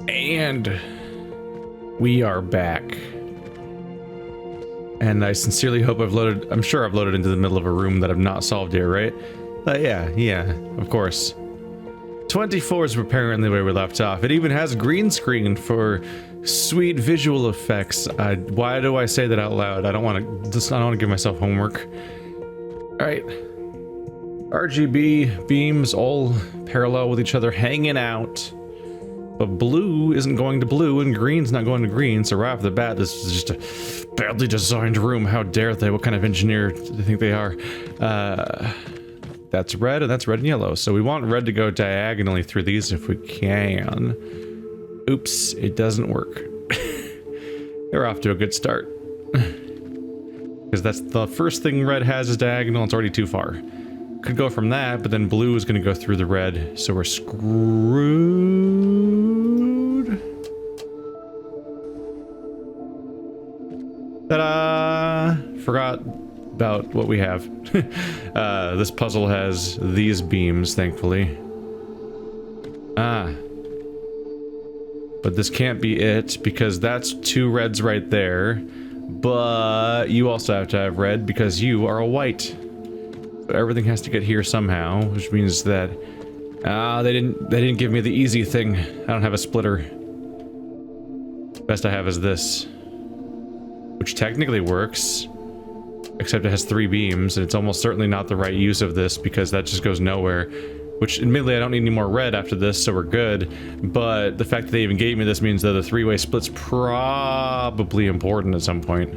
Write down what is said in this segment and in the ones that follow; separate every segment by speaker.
Speaker 1: And we are back. And I sincerely hope I'm sure I've loaded into the middle of a room that I've not solved yet, right? Yeah, of course. 24 is apparently where we left off. It even has green screen for sweet visual effects. Why do I say that out loud? I don't want to give myself homework. Alright. RGB beams all parallel with each other, hanging out. But blue isn't going to blue, and green's not going to green, so right off the bat, this is just a badly designed room. How dare they? What kind of engineer do they think they are? That's red, and that's red and yellow. So we want red to go diagonally through these if we can. Oops, it doesn't work. They're off to a good start. Because that's the first thing red has is diagonal, it's already too far. Could go from that, but then blue is going to go through the red, so we're screwed. Ta-da! Forgot about what we have. This puzzle has these beams, thankfully. But this can't be it, because that's two reds right there. But you also have to have red, because you are a white. So everything has to get here somehow, which means that... they didn't give me the easy thing. I don't have a splitter. Best I have is this. Which technically works. Except it has 3 beams, and it's almost certainly not the right use of this, because that just goes nowhere. Which, admittedly, I don't need any more red after this, so we're good. But the fact that they even gave me this means that the 3-way split's probably important at some point.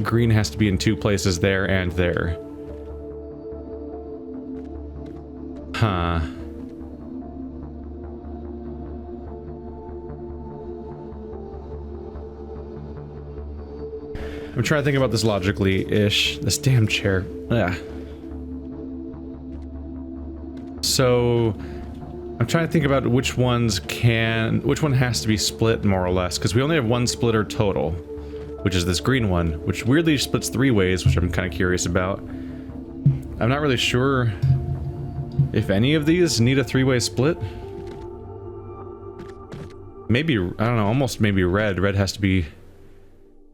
Speaker 1: Green has to be in 2 places, there and there. Huh. I'm trying to think about this logically-ish. This damn chair. Ugh. So, I'm trying to think about which one has to be split, more or less, because we only have 1 splitter total, which is this green one, which weirdly splits 3 ways, which I'm kind of curious about. I'm not really sure if any of these need a 3-way split. Maybe, I don't know, almost maybe red. Red has to be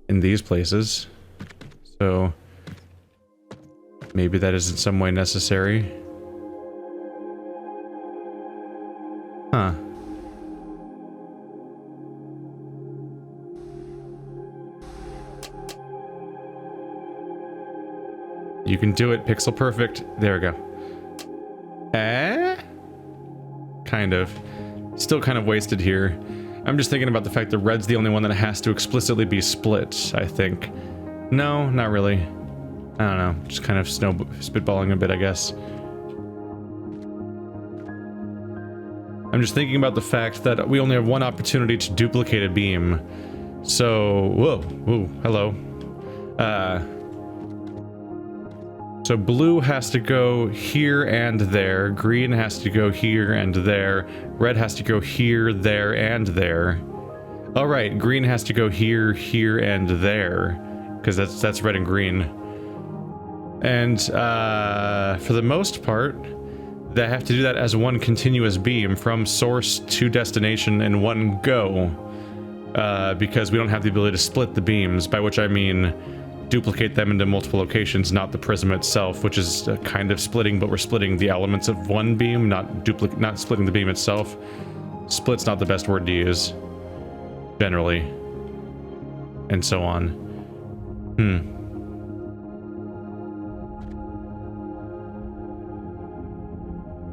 Speaker 1: in these places. So, maybe that is in some way necessary. Huh. You can do it, pixel perfect. There we go. Kind of. Still kind of wasted here. I'm just thinking about the fact that red's the only one that has to explicitly be split, I think. No, not really. I don't know. Just kind of spitballing a bit, I guess. I'm just thinking about the fact that we only have 1 opportunity to duplicate a beam. So, whoa, hello. So blue has to go here and there, green has to go here and there, red has to go here, there, and there. All right, green has to go here, here, and there, because that's red and green. And for the most part, they have to do that as 1 continuous beam from source to destination in 1 go, because we don't have the ability to split the beams, by which I mean duplicate them into multiple locations, not the prism itself, which is kind of splitting, but we're splitting the elements of 1 beam, not splitting the beam itself. Split's not the best word to use, generally, and so on.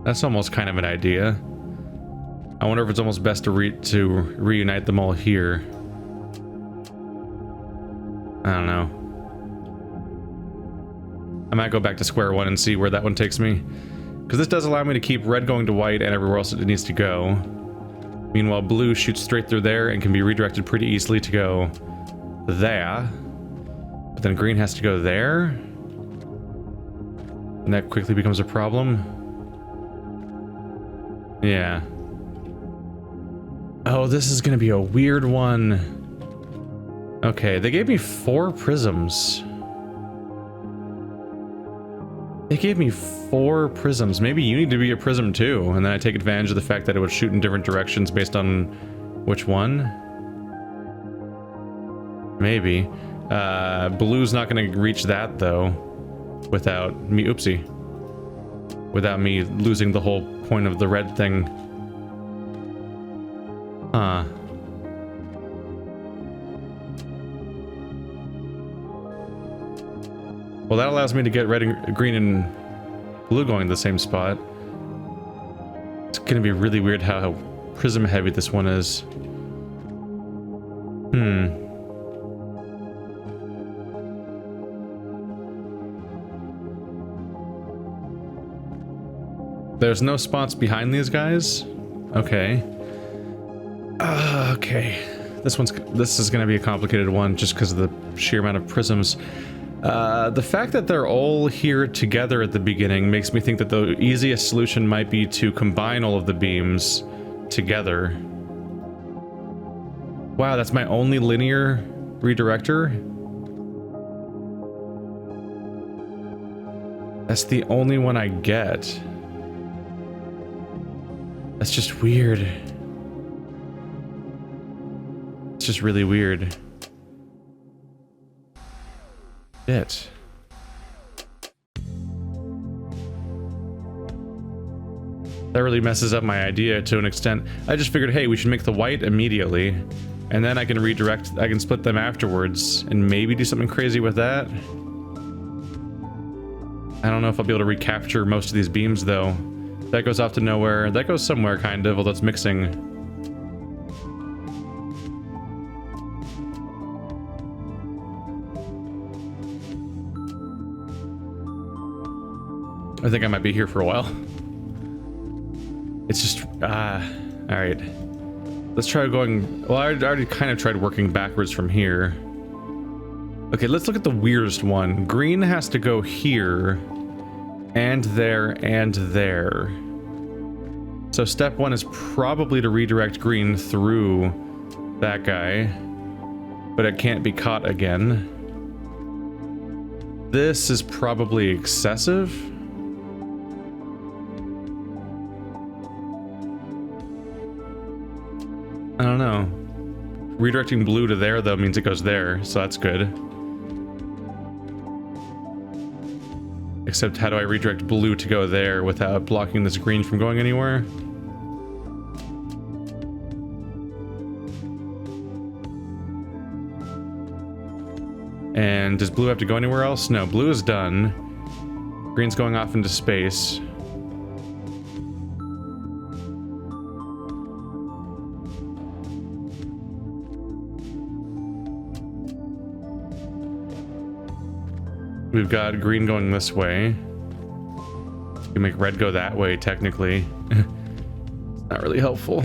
Speaker 1: That's almost kind of an idea. I wonder if it's almost best to reunite them all here. I don't know. I might go back to square one and see where that one takes me. Because this does allow me to keep red going to white and everywhere else it needs to go. Meanwhile, blue shoots straight through there and can be redirected pretty easily to go there. But then green has to go there. And that quickly becomes a problem. Yeah. Oh, this is gonna be a weird one. Okay, they gave me 4 prisms. It gave me 4 prisms. Maybe you need to be a prism too, and then I take advantage of the fact that it would shoot in different directions based on which one. Maybe. Blue's not gonna reach that though, without me, oopsie. Without me losing the whole point of the red thing. Huh. Well, that allows me to get red and green and blue going in the same spot. It's gonna be really weird how prism heavy this one is. There's no spots behind these guys? Okay. Okay. This is gonna be a complicated one just because of the sheer amount of prisms. The fact that they're all here together at the beginning makes me think that the easiest solution might be to combine all of the beams together. Wow, that's my only linear redirector? That's the only one I get. That's just weird. It's just really weird. Shit. That really messes up my idea to an extent. I just figured, hey, we should make the white immediately, and then I can redirect, I can split them afterwards, and maybe do something crazy with that. I don't know if I'll be able to recapture most of these beams, though. That goes off to nowhere. That goes somewhere, kind of, although it's mixing. I think I might be here for a while. It's just, alright. Let's try going, well, I already kind of tried working backwards from here. Okay, let's look at the weirdest one. Green has to go here, and there, and there. So step 1 is probably to redirect green through that guy, but it can't be caught again. This is probably excessive. I don't know. Redirecting blue to there, though, means it goes there, so that's good. Except, how do I redirect blue to go there without blocking this green from going anywhere? And does blue have to go anywhere else? No, blue is done. Green's going off into space. We've got green going this way. You can make red go that way, technically. It's not really helpful.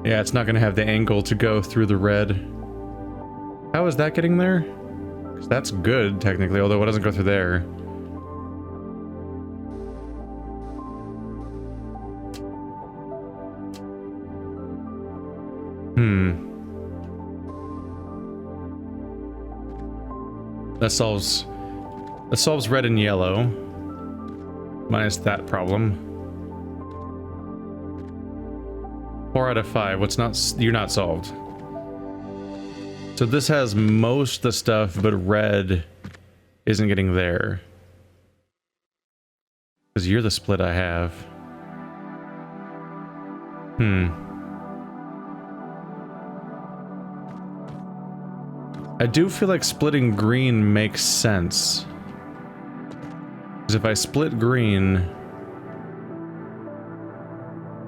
Speaker 1: Yeah, it's not going to have the angle to go through the red. How is that getting there? Because that's good, technically, although it doesn't go through there. That solves red and yellow. Minus that problem. 4 out of 5. You're not solved. So this has most of the stuff, but red isn't getting there. Because you're the split I have. I do feel like splitting green makes sense. Because if I split green...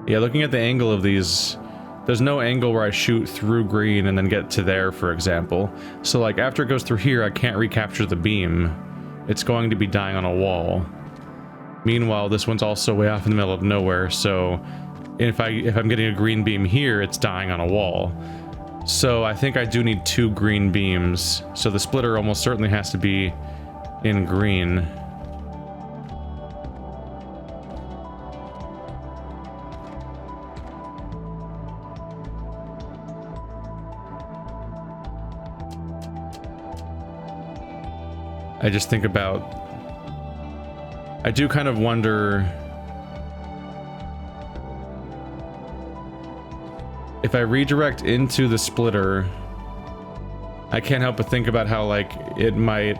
Speaker 1: Yeah, looking at the angle of these, there's no angle where I shoot through green and then get to there, for example. So, like, after it goes through here, I can't recapture the beam. It's going to be dying on a wall. Meanwhile, this one's also way off in the middle of nowhere, so if I'm getting a green beam here, it's dying on a wall. So I think I do need 2 green beams. So the splitter almost certainly has to be in green. I just think about... I do kind of wonder... if I redirect into the splitter, I can't help but think about how, like, it might...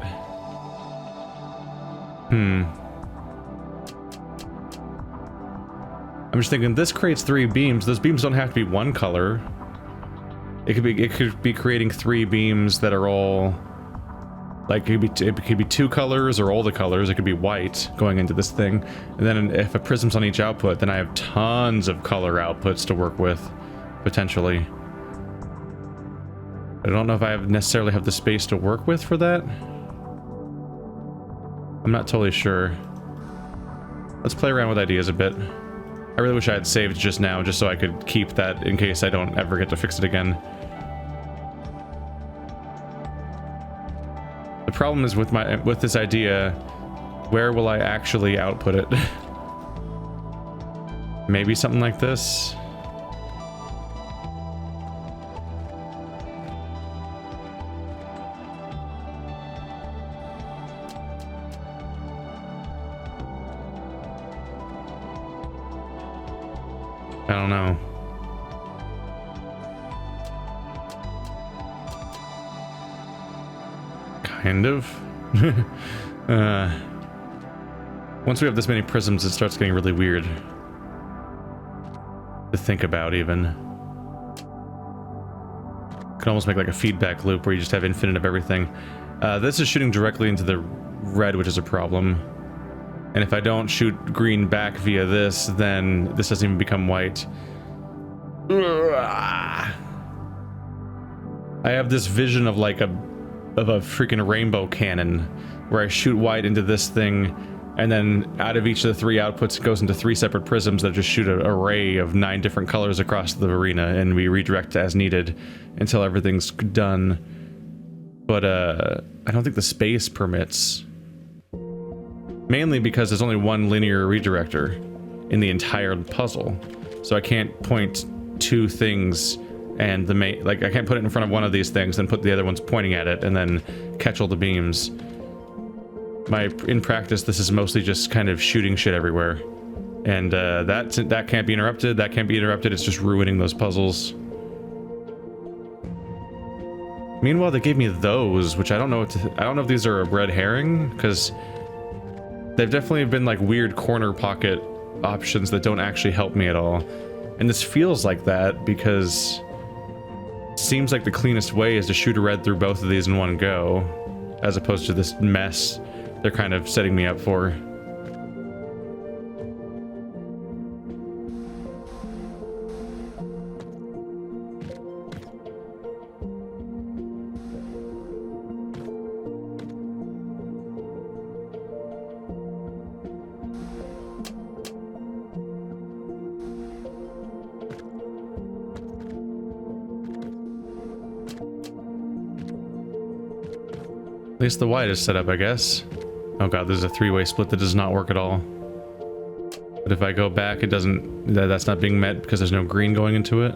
Speaker 1: I'm just thinking, this creates 3 beams. Those beams don't have to be one color. It could be creating 3 beams that are all... like, it could be 2 colors or all the colors. It could be white going into this thing. And then if a prism's on each output, then I have tons of color outputs to work with, potentially. I don't know if I necessarily have the space to work with for that. I'm not totally sure. Let's play around with ideas a bit. I really wish I had saved just now, just so I could keep that in case I don't ever get to fix it again. The problem is with this idea, where will I actually output it? Maybe something like this? I don't know. Kind of. Once we have this many prisms, it starts getting really weird to think about, even. Could almost make like a feedback loop where you just have infinite of everything. This is shooting directly into the red, which is a problem. And if I don't shoot green back via this, then this doesn't even become white. I have this vision of like a freaking rainbow cannon where I shoot white into this thing, and then out of each of the 3 outputs, it goes into 3 separate prisms that just shoot an array of 9 different colors across the arena, and we redirect as needed until everything's done. But I don't think the space permits. Mainly because there's only one linear redirector in the entire puzzle. So I can't point 2 things and the main, like, I can't put it in front of one of these things and put the other ones pointing at it and then catch all the beams. In practice, this is mostly just kind of shooting shit everywhere. And that can't be interrupted, that can't be interrupted, it's just ruining those puzzles. Meanwhile, they gave me those, which I don't know I don't know if these are a red herring, because they've definitely been like weird corner pocket options that don't actually help me at all. And this feels like that because it seems like the cleanest way is to shoot a red through both of these in one go, as opposed to this mess they're kind of setting me up for. At least the white is set up, I guess. Oh god, there's a 3-way split that does not work at all. But if I go back, it doesn't... that's not being met because there's no green going into it.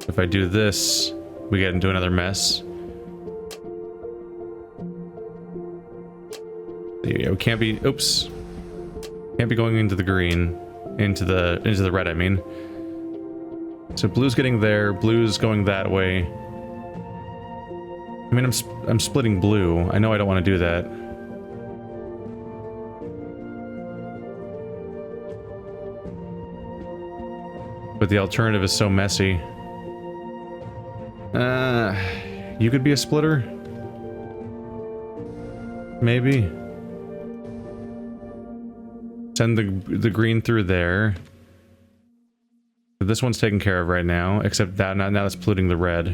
Speaker 1: If I do this, we get into another mess. We can't be... oops. Can't be going into the green. Into the red, I mean. So blue's getting there, blue's going that way. I mean, I'm splitting blue. I know I don't want to do that. But the alternative is so messy. You could be a splitter? Maybe. Send the green through there. But this one's taken care of right now, except that now it's polluting the red.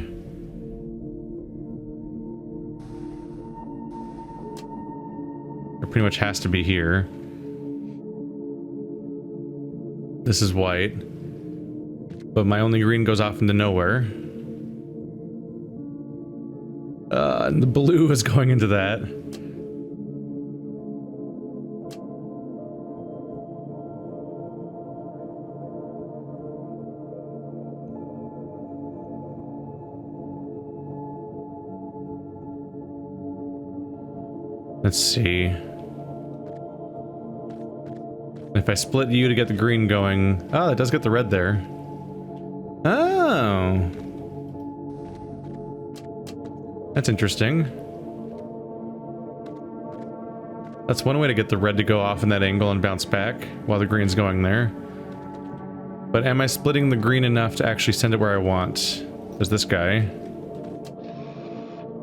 Speaker 1: It pretty much has to be here. This is white. But my only green goes off into nowhere. And the blue is going into that. Let's see. If I split you to get the green going... Oh, it does get the red there. Oh. That's interesting. That's one way to get the red to go off in that angle and bounce back while the green's going there. But am I splitting the green enough to actually send it where I want? There's this guy.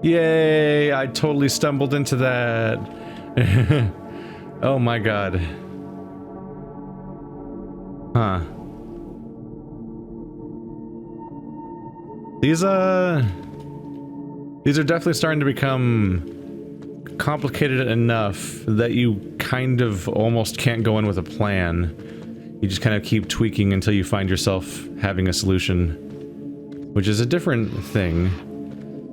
Speaker 1: Yay! I totally stumbled into that. Oh my god. Huh. These are definitely starting to become complicated enough that you kind of almost can't go in with a plan. You just kind of keep tweaking until you find yourself having a solution, which is a different thing.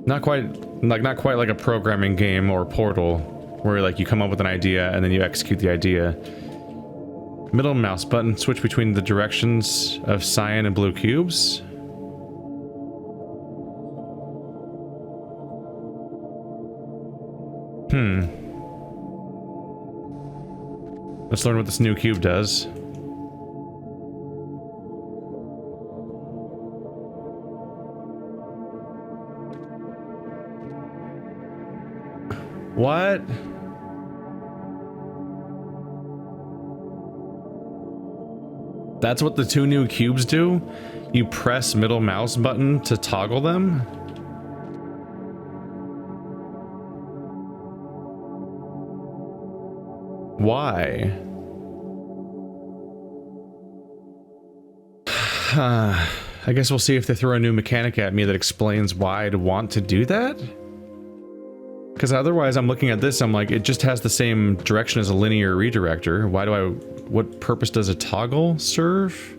Speaker 1: Not quite like a programming game or Portal, where like you come up with an idea and then you execute the idea. Middle mouse button, switch between the directions of cyan and blue cubes. Let's learn what this new cube does. What? That's what the two new cubes do? You press middle mouse button to toggle them? Why? I guess we'll see if they throw a new mechanic at me that explains why I'd want to do that? Because otherwise I'm looking at this, I'm like, it just has the same direction as a linear redirector. What purpose does a toggle serve?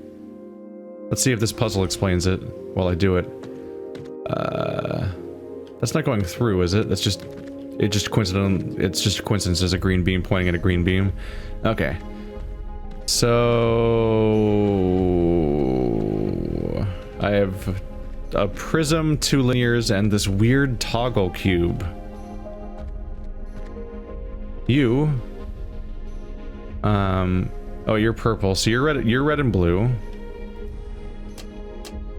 Speaker 1: Let's see if this puzzle explains it while I do it. That's not going through, is it? It's just a coincidence there's a green beam pointing at a green beam. Okay. So I have a prism, two linears, and this weird toggle cube. You, oh, you're purple, so you're red and blue,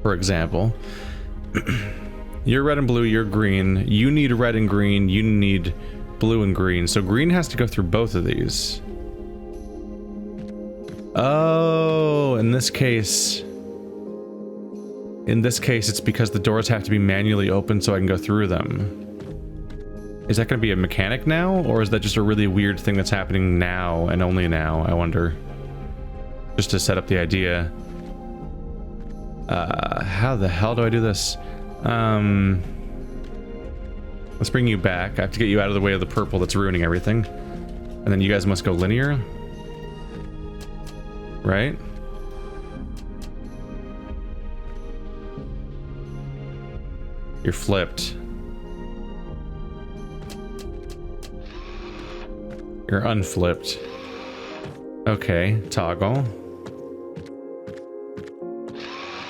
Speaker 1: for example. You're red and blue, you're green, you need red and green, you need blue and green, so green has to go through both of these. Oh, in this case it's because the doors have to be manually opened so I can go through them. Is that going to be a mechanic now, or is that just a really weird thing that's happening now and only now, I wonder? Just to set up the idea. How the hell do I do this? Let's bring you back. I have to get you out of the way of the purple that's ruining everything. And then you guys must go linear. Right? You're flipped. You're unflipped. Okay, toggle.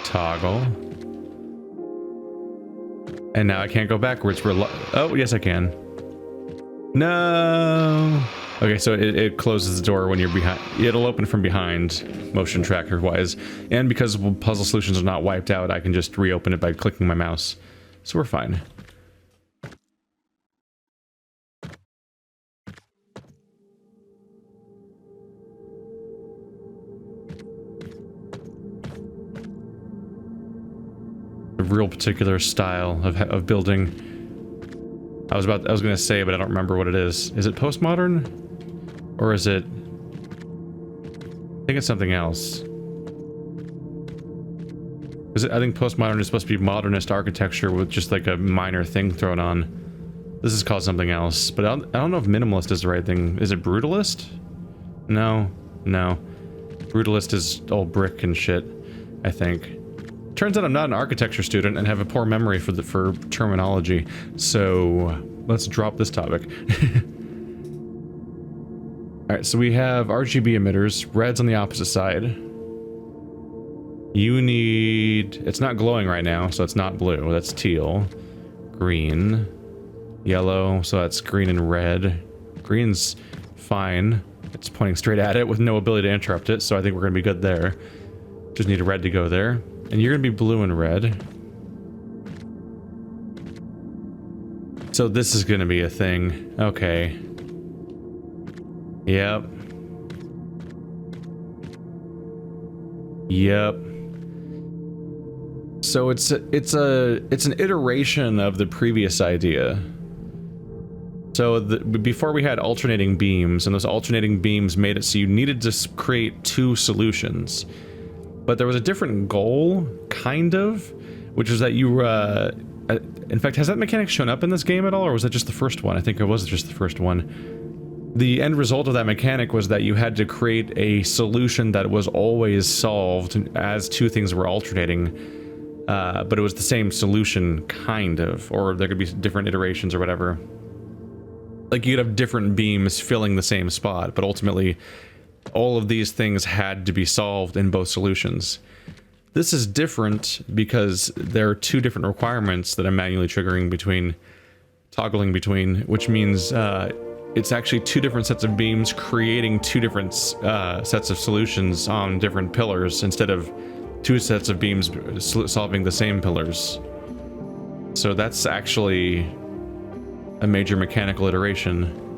Speaker 1: Toggle. And now I can't go backwards. Oh, yes I can. No! Okay, so it closes the door when you're behind. It'll open from behind, motion tracker wise. And because puzzle solutions are not wiped out, I can just reopen it by clicking my mouse. So we're fine. A real particular style of building. I was gonna say, but I don't remember what it is. Is it postmodern? Or is it... I think it's something else. I think postmodern is supposed to be modernist architecture with just like a minor thing thrown on. This is called something else, but I don't know if minimalist is the right thing. Is it brutalist? No. No. Brutalist is old brick and shit, I think. Turns out I'm not an architecture student and have a poor memory for terminology, so let's drop this topic. Alright, so we have RGB emitters, red's on the opposite side. You need... it's not glowing right now, so it's not blue, that's teal. Green. Yellow, so that's green and red. Green's fine. It's pointing straight at it with no ability to interrupt it, so I think we're gonna be good there. Just need a red to go there. And you're gonna be blue and red. So this is gonna be a thing. Okay. Yep. Yep. So it's an iteration of the previous idea. So before we had alternating beams, and those alternating beams made it so you needed to create two solutions. But there was a different goal, kind of, which was that you in fact, has that mechanic shown up in this game at all, or was that just the first one? I think it was just the first one. The end result of that mechanic was that you had to create a solution that was always solved as two things were alternating, but it was the same solution, kind of, or there could be different iterations or whatever. Like, you'd have different beams filling the same spot, but ultimately, all of these things had to be solved in both solutions. This is different because there are two different requirements that I'm manually toggling between, which means it's actually two different sets of beams creating two different sets of solutions on different pillars instead of two sets of beams solving the same pillars. So that's actually a major mechanical iteration.